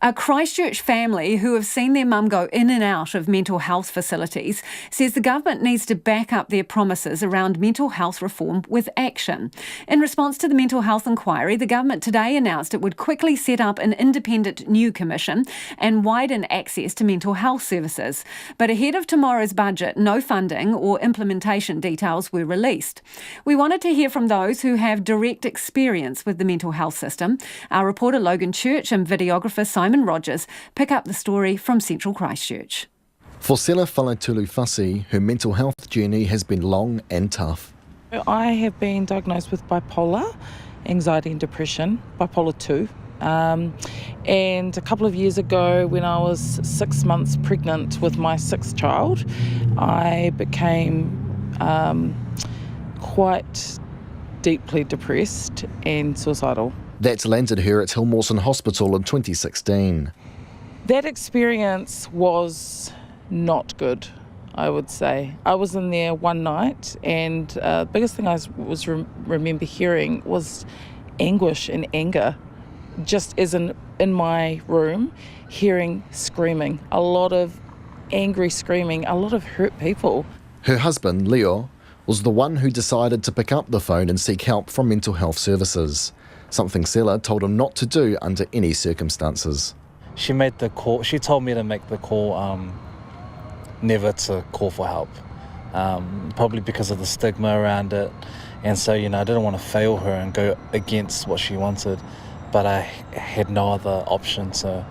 A Christchurch family who have seen their mum go in and out of mental health facilities says the government needs to back up their promises around mental health reform with action. In response to the mental health inquiry, the government today announced it would quickly set up an independent new commission and widen access to mental health services. But ahead of tomorrow's budget, no funding or implementation details were released. We wanted to hear from those who have direct experience with the mental health system. Our reporter Logan Church and videographer Simon Rogers pick up the story from Central Christchurch. For Sela Whaletulu-Fasi, her mental health journey has been long and tough. I have been diagnosed with bipolar, anxiety and depression, bipolar 2. And a couple of years ago, when I was 6 months pregnant with my 6th child, I became quite deeply depressed and suicidal. That landed her at Hill Mawson Hospital in 2016. That experience was not good, I would say. I was in there one night, and the biggest thing I remember hearing was anguish and anger, just as in my room, hearing screaming, a lot of angry screaming, a lot of hurt people. Her husband, Leo, was the one who decided to pick up the phone and seek help from mental health services, something Sela told him not to do under any circumstances. She made the call. She told me to make the call, never to call for help, probably because of the stigma around it. And so, I didn't want to fail her and go against what she wanted, but I had no other option. So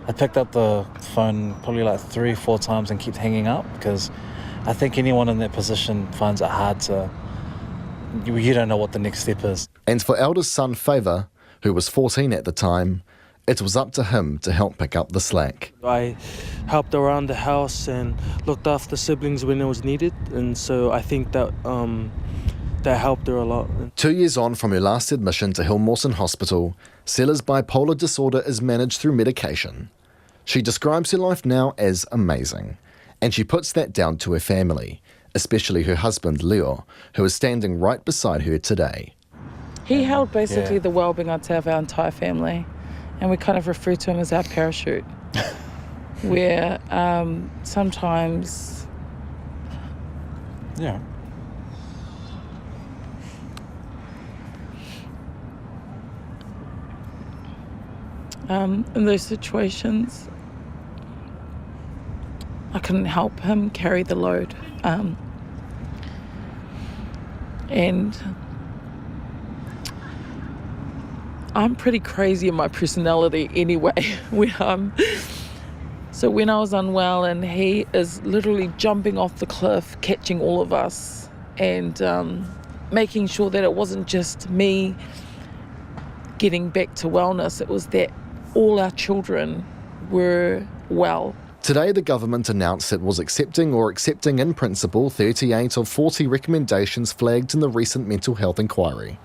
I picked up the phone probably like 3-4 times and kept hanging up, because I think anyone in that position finds it hard to, you don't know what the next step is. And for eldest son Favour, who was 14 at the time, it was up to him to help pick up the slack. I helped around the house and looked after siblings when it was needed, and so I think that that helped her a lot. 2 years on from her last admission to Hill Mawson Hospital, Sela's bipolar disorder is managed through medication. She describes her life now as amazing, and she puts that down to her family, especially her husband Leo, who is standing right beside her today. He held basically the well-being, I'd say, of our entire family, and we kind of refer to him as our parachute, where sometimes... Yeah. In those situations, I couldn't help him carry the load. And I'm pretty crazy in my personality anyway. So when I was unwell, and he is literally jumping off the cliff, catching all of us, and making sure that it wasn't just me getting back to wellness, it was that all our children were well. Today, the government announced it was accepting in principle 38 of 40 recommendations flagged in the recent mental health inquiry.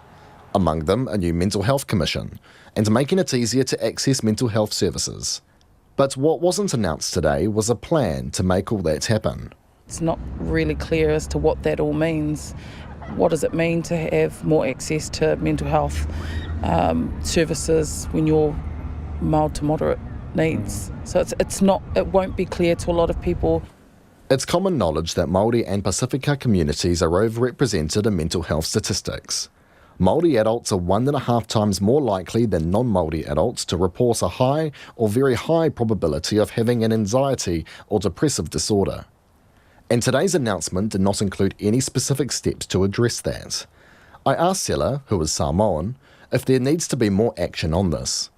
Among them, a new mental health commission, and making it easier to access mental health services. But what wasn't announced today was a plan to make all that happen. It's not really clear as to what that all means. What does it mean to have more access to mental health services when you're mild to moderate needs? So it won't be clear to a lot of people. It's common knowledge that Māori and Pasifika communities are overrepresented in mental health statistics. Māori adults are 1.5 times more likely than non-Māori adults to report a high or very high probability of having an anxiety or depressive disorder. And today's announcement did not include any specific steps to address that. I asked Sela, who is Samoan, if there needs to be more action on this.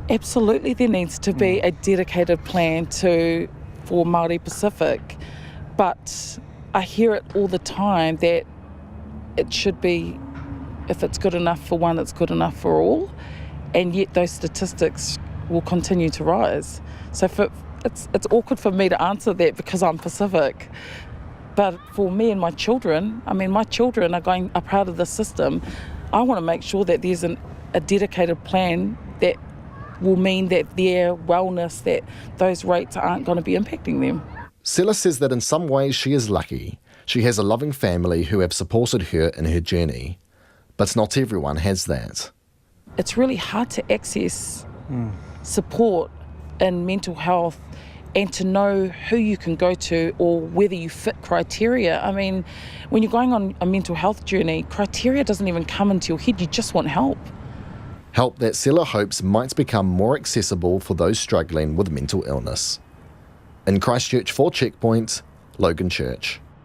Absolutely, there needs to be a dedicated plan for Māori Pacific, but I hear it all the time that it should be, if it's good enough for one, it's good enough for all, and yet those statistics will continue to rise. So it's awkward for me to answer that because I'm Pacific, but for me and my children, my children are part of the system. I want to make sure that there's a dedicated plan that will mean that their wellness, that those rates aren't going to be impacting them. Sela says that in some ways she is lucky. She has a loving family who have supported her in her journey. But not everyone has that. It's really hard to access support in mental health and to know who you can go to or whether you fit criteria. I mean, when you're going on a mental health journey, criteria doesn't even come into your head, you just want help. Help that Sela hopes might become more accessible for those struggling with mental illness. In Christchurch for Checkpoint, Logan Church.